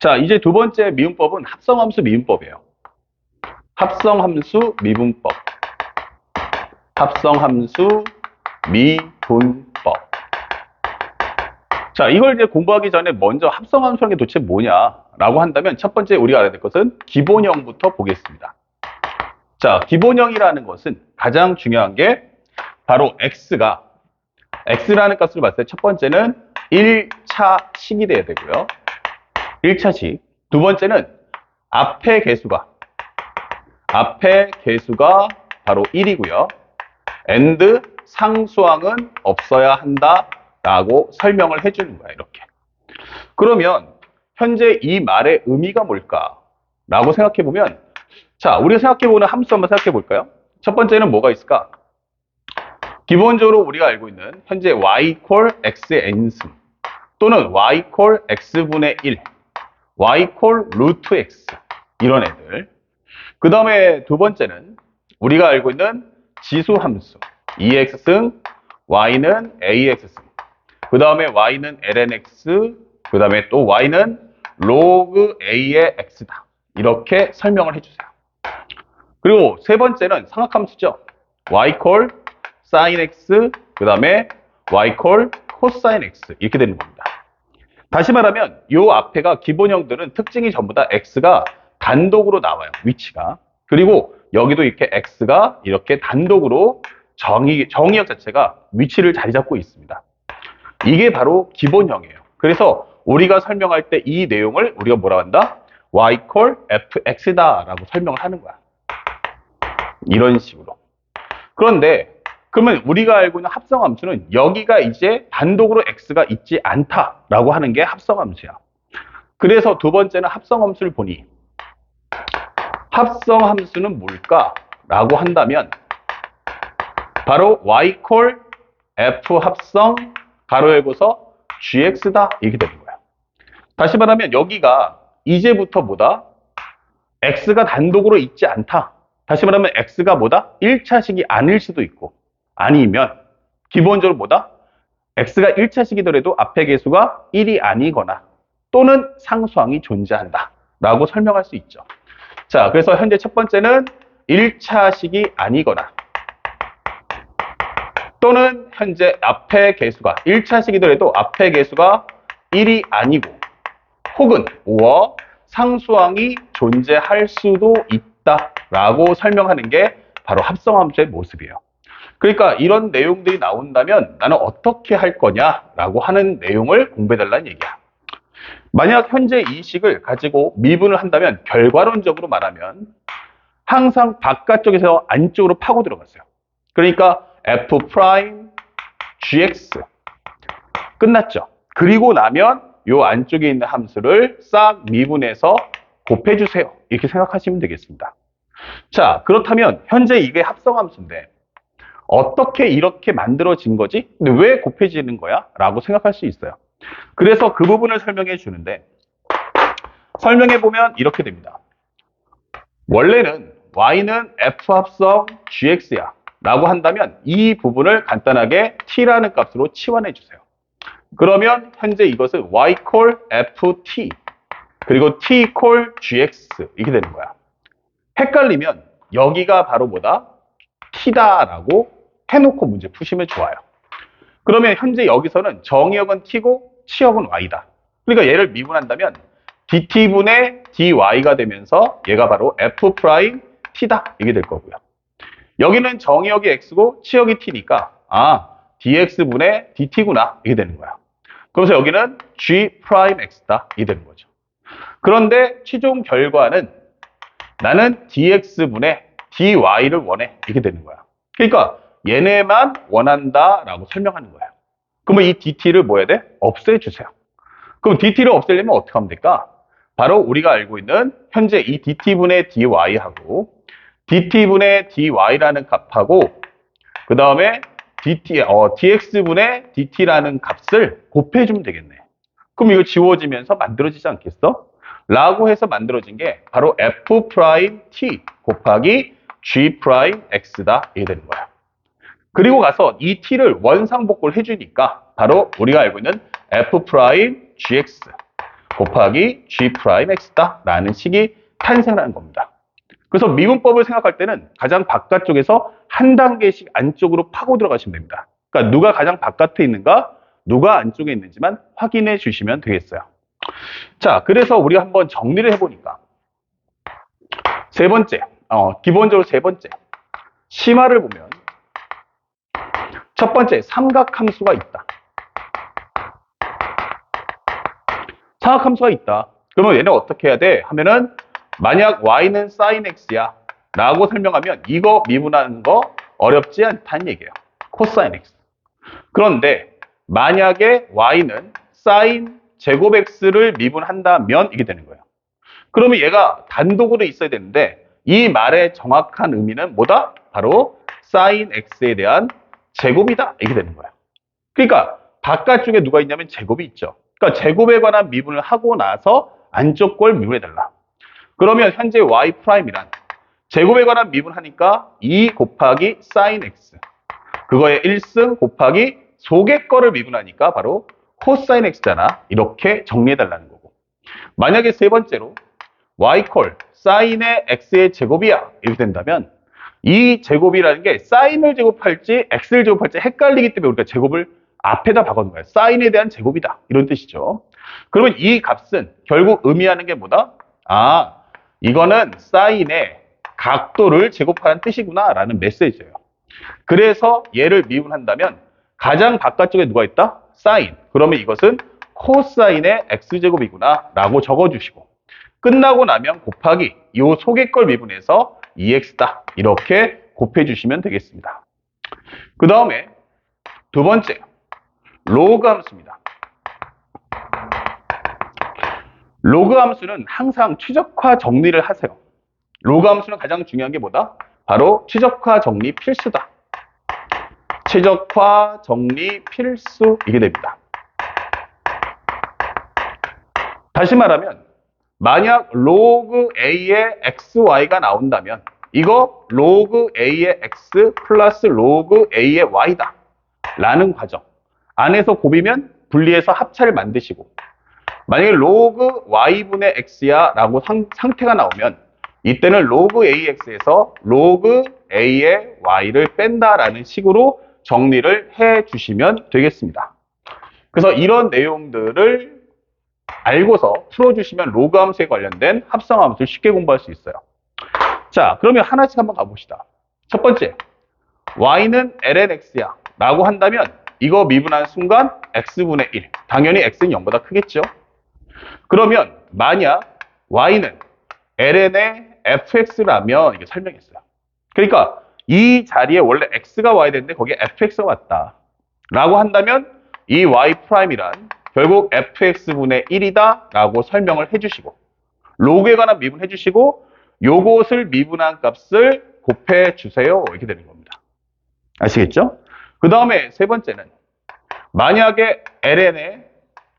자, 이제 두 번째 미분법은 합성함수 미분법이에요. 합성함수 미분법. 합성함수 미분법. 자, 이걸 이제 공부하기 전에 먼저 합성함수라는 게 도대체 뭐냐라고 한다면 첫 번째 우리가 알아야 될 것은 기본형부터 보겠습니다. 자, 기본형이라는 것은 가장 중요한 게 바로 x라는 값을 봤을 때 첫 번째는 1차식이 돼야 되고요. 1차식. 두 번째는 앞에 개수가 바로 1이고요. and 상수항은 없어야 한다라고 설명을 해주는 거야, 이렇게. 그러면 현재 이 말의 의미가 뭘까라고 생각해보면, 자, 우리가 생각해보는 함수 한번 생각해볼까요? 첫 번째는 뭐가 있을까? 기본적으로 우리가 알고 있는 현재 y 콜 x의 n승 또는 y 콜 x분의 1, y 콜 루트 x 이런 애들. 그 다음에 두 번째는 우리가 알고 있는 지수함수 ex승, y는 ax승, 그 다음에 y는 lnx, 그 다음에 또 y는 log a의 x다. 이렇게 설명을 해주세요. 그리고 세 번째는 상학함수죠. y 콜 sin x, 그 다음에 y 콜 cosine x 이렇게 되는 겁니다. 다시 말하면 이 앞에가 기본형들은 특징이 전부 다 x가 단독으로 나와요. 위치가. 그리고 여기도 이렇게 x가 이렇게 단독으로 정의역 자체가 위치를 자리 잡고 있습니다. 이게 바로 기본형이에요. 그래서 우리가 설명할 때 이 내용을 우리가 뭐라고 한다? y 콜 fx다 라고 설명을 하는 거야. 이런 식으로. 그런데 그러면 우리가 알고 있는 합성함수는 여기가 이제 단독으로 x가 있지 않다라고 하는 게 합성함수야. 그래서 두 번째는 합성함수를 보니 합성함수는 뭘까라고 한다면 바로 y 콜 f 합성 가로 열고서 gx다 이렇게 되는 거야. 다시 말하면 여기가 이제부터 뭐다? x가 단독으로 있지 않다. 다시 말하면 x가 뭐다? 1차식이 아닐 수도 있고 아니면 기본적으로 뭐다? x가 1차식이더라도 앞에 개수가 1이 아니거나 또는 상수항이 존재한다 라고 설명할 수 있죠. 자, 그래서 현재 첫 번째는 1차식이 아니거나 또는 현재 앞에 개수가 1차식이더라도 앞에 개수가 1이 아니고 혹은 상수항이 존재할 수도 있다라고 설명하는 게 바로 합성함수의 모습이에요. 그러니까 이런 내용들이 나온다면 나는 어떻게 할 거냐라고 하는 내용을 공부해달라는 얘기야. 만약 현재 이 식을 가지고 미분을 한다면 결과론적으로 말하면 항상 바깥쪽에서 안쪽으로 파고 들어갔어요. 그러니까 f 프라임 gx 끝났죠. 그리고 나면 요 안쪽에 있는 함수를 싹 미분해서 곱해주세요. 이렇게 생각하시면 되겠습니다. 자, 그렇다면 현재 이게 합성함수인데 어떻게 이렇게 만들어진 거지? 근데 왜 곱해지는 거야? 라고 생각할 수 있어요. 그래서 그 부분을 설명해 주는데 설명해 보면 이렇게 됩니다. 원래는 y는 f 합성 gx야 라고 한다면 이 부분을 간단하게 t라는 값으로 치환해 주세요. 그러면 현재 이것은 y 콜 ft 그리고 t 콜 gx 이렇게 되는 거야. 헷갈리면 여기가 바로 뭐다? t다라고 해놓고 문제 푸시면 좋아요. 그러면 현재 여기서는 정의역은 t고 치역은 y다. 그러니까 얘를 미분한다면 dt분의 dy가 되면서 얘가 바로 f 프라임 t다 이게 될 거고요. 여기는 정의역이 x고 치역이 t니까 dx분의 dt구나 이게 되는 거야. 그래서 여기는 g 프라임 x다 이게 되는 거죠. 그런데 최종 결과는 나는 dx분의 dy를 원해 이렇게 되는 거야. 그러니까 얘네만 원한다라고 설명하는 거예요. 그러면 이 dt를 뭐 해야 돼? 없애주세요. 그럼 dt를 없애려면 어떻게 하면 될까? 바로 우리가 알고 있는 현재 이 dt분의 dy하고 dt분의 dy라는 값하고 그 다음에 dx분의 dt라는 값을 곱해주면 되겠네. 그럼 이거 지워지면서 만들어지지 않겠어? 라고 해서 만들어진 게 바로 f 프라임 t 곱하기 g 프라임 x다 이게 되는 거야. 그리고 가서 이 t를 원상복구를 해주니까 바로 우리가 알고 있는 f 프라임 gx 곱하기 G'X다 라는 식이 탄생하는 겁니다. 그래서 미분법을 생각할 때는 가장 바깥쪽에서 한 단계씩 안쪽으로 파고 들어가시면 됩니다. 그러니까 누가 가장 바깥에 있는가, 누가 안쪽에 있는지만 확인해 주시면 되겠어요. 자, 그래서 우리가 한번 정리를 해보니까 세 번째, 기본적으로 세 번째 심화를 보면 첫 번째 삼각함수가 있다. 삼각함수가 있다. 그러면 얘는 어떻게 해야 돼? 하면은 만약 y는 sin x야 라고 설명하면 이거 미분하는 거 어렵지 않다는 얘기예요. 코사인 x. 그런데 만약에 y는 sin 제곱 x를 미분한다면 이게 되는 거예요. 그러면 얘가 단독으로 있어야 되는데 이 말의 정확한 의미는 뭐다? 바로 sin x에 대한 제곱이다. 이게 되는 거예요. 그러니까 바깥쪽에 누가 있냐면 제곱이 있죠. 그러니까 제곱에 관한 미분을 하고 나서 안쪽 걸 미분해달라. 그러면 현재 y'이란 제곱에 관한 미분하니까 2 곱하기 sin x. 그거의 1승 곱하기 속의 거를 미분하니까 바로 코사인 x잖아. 이렇게 정리해달라는 거고. 만약에 세 번째로 y 콜 sin의 x의 제곱이야. 이렇게 된다면 이 제곱이라는 게 사인을 제곱할지 x를 제곱할지 헷갈리기 때문에 우리가 제곱을 앞에다 박아놓은 거예요. 사인에 대한 제곱이다. 이런 뜻이죠. 그러면 이 값은 결국 의미하는 게 뭐다? 아, 이거는 사인의 각도를 제곱하는 뜻이구나 라는 메시지예요. 그래서 얘를 미분한다면 가장 바깥쪽에 누가 있다? 사인. 그러면 이것은 코사인의 x제곱이구나 라고 적어주시고 끝나고 나면 곱하기 이 속의 걸 미분해서 2x다. 이렇게 곱해주시면 되겠습니다. 그 다음에 두 번째, 로그 함수입니다. 로그 함수는 항상 최적화 정리를 하세요. 로그 함수는 가장 중요한 게 뭐다? 바로 최적화 정리 필수다. 최적화 정리 필수 이게 됩니다. 다시 말하면 만약 로그 a의 xy가 나온다면 이거 로그 a의 x 플러스 로그 a의 y다 라는 과정. 안에서 곱이면 분리해서 합차를 만드시고 만약에 로그 y분의 x야 라고 상태가 나오면 이때는 로그 ax에서 로그 a의 y를 뺀다라는 식으로 정리를 해 주시면 되겠습니다. 그래서 이런 내용들을 알고서 풀어주시면 로그 함수에 관련된 합성 함수를 쉽게 공부할 수 있어요. 자, 그러면 하나씩 한번 가봅시다. 첫 번째, y는 ln x야 라고 한다면 이거 미분하는 순간 x분의 1. 당연히 x는 0보다 크겠죠. 그러면 만약 y는 ln의 fx라면 이게 설명했어요. 그러니까 이 자리에 원래 x가 와야 되는데 거기에 fx가 왔다 라고 한다면 이 y'이란 결국 fx분의 1이다 라고 설명을 해주시고 로그에 관한 미분 해주시고 요것을 미분한 값을 곱해주세요. 이렇게 되는 겁니다. 아시겠죠? 그 다음에 세 번째는 만약에 ln의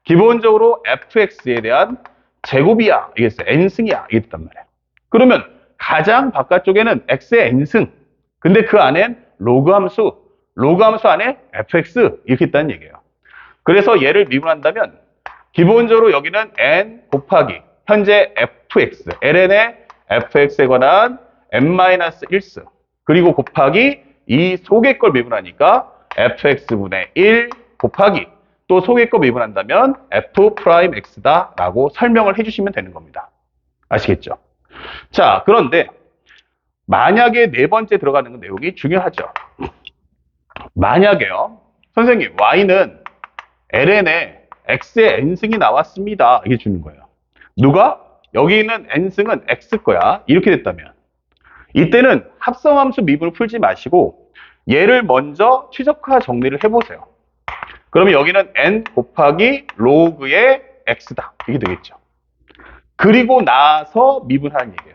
기본적으로 fx에 대한 제곱이야. 이게 n승이야. 이게 됐단 말이에요. 그러면 가장 바깥쪽에는 x의 n승. 근데 그 안엔 로그 함수 안에 fx 이렇게 있다는 얘기예요. 그래서 얘를 미분한다면 기본적으로 여기는 n 곱하기 현재 fx, ln의 fx에 관한 n-1승 그리고 곱하기 이 속의 걸 미분하니까 fx분의 1 곱하기 또 속의 거 미분한다면 f'x다 라고 설명을 해주시면 되는 겁니다. 아시겠죠? 자, 그런데 만약에 네 번째 들어가는 내용이 중요하죠. 만약에요, 선생님 y는 ln에 x의 n승이 나왔습니다. 이게 주는 거예요. 누가? 여기 있는 n승은 x 거야. 이렇게 됐다면 이때는 합성함수 미분을 풀지 마시고 얘를 먼저 최적화 정리를 해보세요. 그러면 여기는 n 곱하기 로그의 x다. 이게 되겠죠. 그리고 나서 미분하는 얘기예요.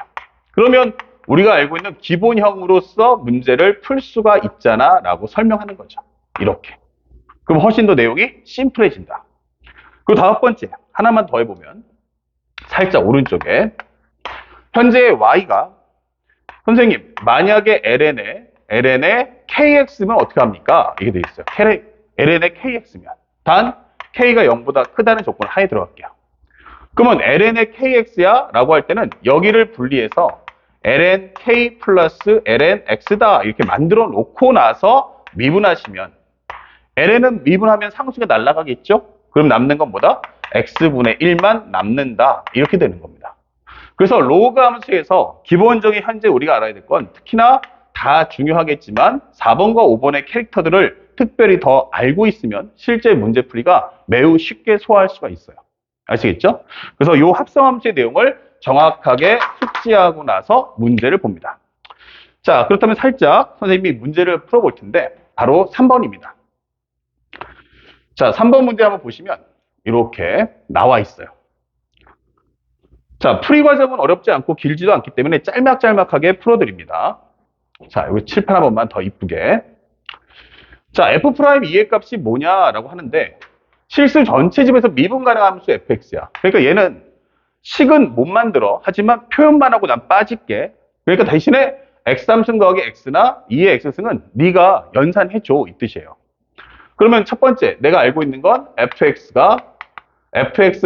그러면 우리가 알고 있는 기본형으로서 문제를 풀 수가 있잖아 라고 설명하는 거죠. 이렇게. 그럼 훨씬 더 내용이 심플해진다. 그리고 다섯 번째 하나만 더 해보면 살짝 오른쪽에 현재 y가 선생님 만약에 ln의 kx면 어떻게 합니까? 이게 돼 있어요. ln의 kx면 단 k가 0보다 크다는 조건 하에 들어갈게요. 그러면 ln의 kx야 라고 할 때는 여기를 분리해서 ln k 플러스 ln x다 이렇게 만들어 놓고 나서 미분하시면 ln은 미분하면 상수가 날아가겠죠? 그럼 남는 건 뭐다? x분의 1만 남는다 이렇게 되는 겁니다. 그래서 로그 함수에서 기본적인 현재 우리가 알아야 될 건 특히나 다 중요하겠지만 4번과 5번의 캐릭터들을 특별히 더 알고 있으면 실제 문제풀이가 매우 쉽게 소화할 수가 있어요. 아시겠죠? 그래서 이 합성함수의 내용을 정확하게 숙지하고 나서 문제를 봅니다. 자, 그렇다면 살짝 선생님이 문제를 풀어볼 텐데 바로 3번입니다. 자, 3번 문제 한번 보시면 이렇게 나와 있어요. 자, 풀이 과정은 어렵지 않고 길지도 않기 때문에 짤막짤막하게 풀어드립니다. 자, 여기 칠판 한 번만 더 이쁘게. 자, f'2의 값이 뭐냐라고 하는데 실수 전체 집에서 미분 가능한 함수 fx야. 그러니까 얘는 식은 못 만들어. 하지만 표현만 하고 난 빠질게. 그러니까 대신에 x3승 더하기 x나 2의 x승은 네가 연산해줘 이 뜻이에요. 그러면 첫 번째 내가 알고 있는 건 fx가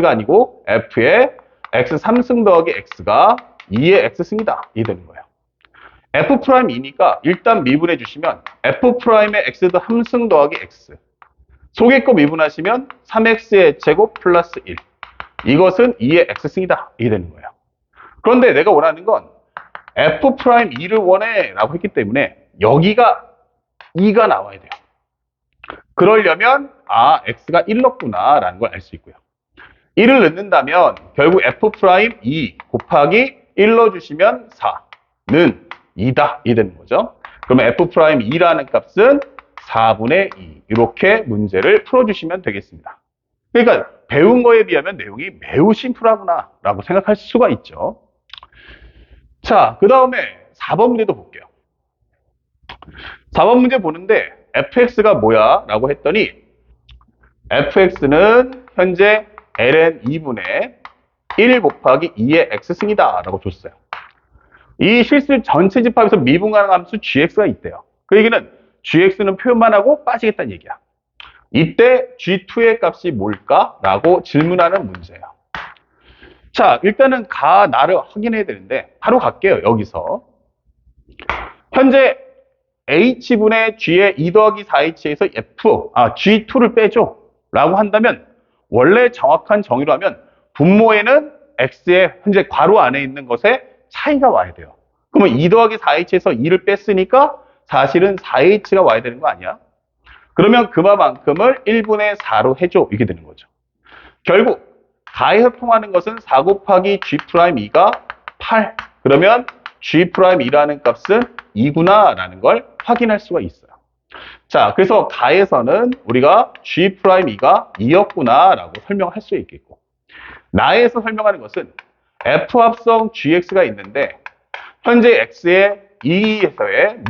아니고 f의 x3승 더하기 x가 2의 x승이다. 이 되는 거예요. F'이니까 일단 미분해 주시면 F'의 X도 함승 더하기 X. 속의 거 미분하시면 3X의 제곱 플러스 1. 이것은 2의 X승이다. 이게 되는 거예요. 그런데 내가 원하는 건 F'2를 원해 라고 했기 때문에 여기가 2가 나와야 돼요. 그러려면 X가 1 넣구나 라는 걸 알 수 있고요. 1을 넣는다면 결국 F'2 곱하기 1 넣어주시면 4는 2다. 이 되는 거죠. 그러면 F'2라는 값은 4분의 2. 이렇게 문제를 풀어주시면 되겠습니다. 그러니까 배운 거에 비하면 내용이 매우 심플하구나 라고 생각할 수가 있죠. 자, 그 다음에 4번 문제도 볼게요. 4번 문제 보는데 fx가 뭐야? 라고 했더니 fx는 현재 ln 2분의 1 곱하기 2의 x승이다 라고 줬어요. 이 실수 전체 집합에서 미분 가능한 함수 gx가 있대요. 그 얘기는 gx는 표현만 하고 빠지겠다는 얘기야. 이때 g2의 값이 뭘까? 라고 질문하는 문제예요. 자, 일단은 가, 나를 확인해야 되는데 바로 갈게요. 여기서. 현재 h분의 g의 2 더하기 4h에서 g2를 빼줘. 라고 한다면 원래 정확한 정의로 하면 분모에는 x의 현재 괄호 안에 있는 것에 차이가 와야 돼요. 그러면 2 더하기 4h에서 2를 뺐으니까 사실은 4h가 와야 되는 거 아니야? 그러면 그만큼을 1분의 4로 해줘. 이렇게 되는 거죠. 결국 가에서 통하는 것은 4 곱하기 g'2가 8. 그러면 g'2라는 값은 2구나 라는 걸 확인할 수가 있어요. 자, 그래서 가에서는 우리가 g'2가 2였구나 라고 설명할 수 있겠고, 나에서 설명하는 것은 f 합성 gx가 있는데 현재 x의 2에서의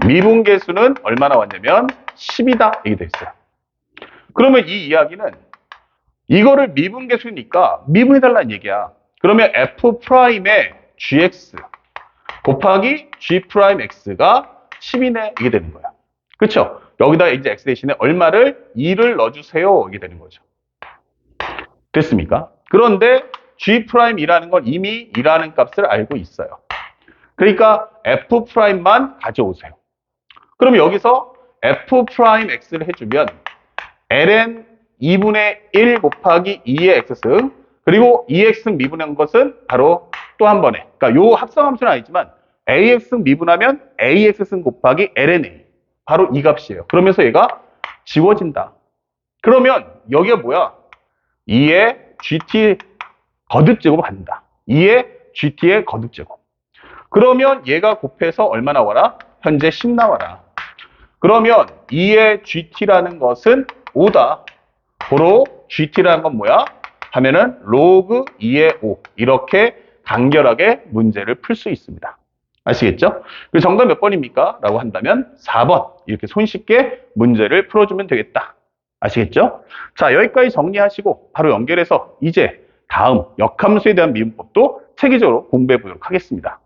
미분계수는 얼마나 왔냐면 10이다 이게 돼 있어요. 그러면 이 이야기는 이거를 미분계수니까 미분해달라는 얘기야. 그러면 f'의 gx 곱하기 g'x가 10이네 이게 되는 거야. 그렇죠? 여기다 이제 x 대신에 얼마를 2를 넣어주세요 이게 되는 거죠. 됐습니까? 그런데 g'이라는 건 이미 2라는 값을 알고 있어요. 그러니까 f'만 가져오세요. 그럼 여기서 f'x를 해주면 ln 2분의 1 곱하기 2의 x승 그리고 2x승 미분한 것은 바로 또 한 번에 그러니까 요 합성함수는 아니지만 ax승 미분하면 ax승 곱하기 ln 바로 이 값이에요. 그러면서 얘가 지워진다. 그러면 여기가 뭐야? 2의 gt 거듭제곱을 받는다. 2의 gt의 거듭제곱. 그러면 얘가 곱해서 얼마 나와라? 현재 10 나와라. 그러면 2의 gt라는 것은 5다. 고로 gt라는 건 뭐야? 하면은 로그 2의 5. 이렇게 간결하게 문제를 풀 수 있습니다. 아시겠죠? 그 정답 몇 번입니까? 라고 한다면 4번. 이렇게 손쉽게 문제를 풀어주면 되겠다. 아시겠죠? 자, 여기까지 정리하시고 바로 연결해서 이제 다음 역함수에 대한 미분법도 체계적으로 공부해 보도록 하겠습니다.